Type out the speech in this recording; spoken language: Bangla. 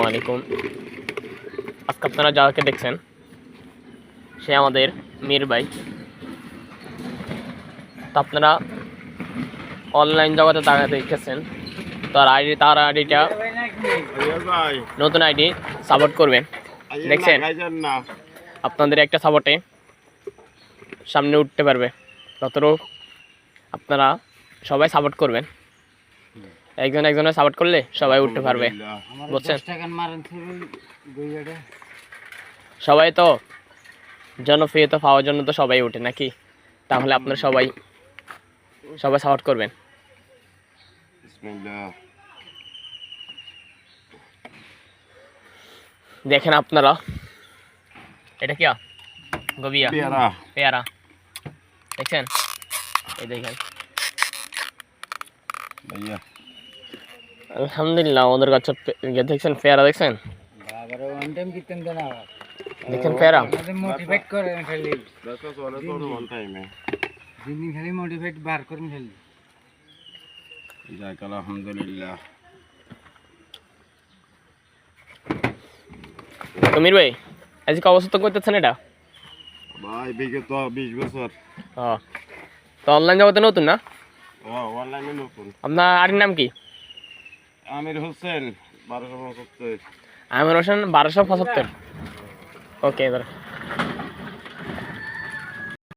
আসসালামু আলাইকুম। আজকে আপনারা যাকে দেখছেন সে আমাদের মীর ভাই। তো আপনারা অনলাইন জগতে তাকে দেখেছেন, তার আইডিটা নতুন আইডি সাপোর্ট করবেন। দেখছেন আপনাদের একটা সাপোর্টে সামনে উঠতে পারবে, ততটুকু আপনারা সবাই সাপোর্ট করবেন। একজনের সাপোর্ট করলে সবাই উঠতে পারবে, বুঝছেন? সবাই তো জনপ্রিয়তা পাওয়ার জন্য তো সবাই উঠে নাকি? তাহলে আপনারা সবাই সাপোর্ট করবেন। দেখেন আপনারা, এটা কি গবিয়া পেয়ারা দেখছেন? এই দেখেন, আলহামদুলিল্লাহ আমাদের কাছে দেখছেন পেয়ারা, দেখছেন? দেখেন পেয়ারা মোটিভেট করেন খালি খালি মোটিভেট বার করেন খালি। আলহামদুলিল্লাহ। তো মির ভাই আজকে অবস্থা করতেছেন এটা ভাই বিগত 20 বছর। তো অনলাইন জগতে নতুন না? অনলাইনে নতুন। আপনার আরেক নাম কি? আমির হোসেন 1275। আমির হোসেন 1275। ওকে এবার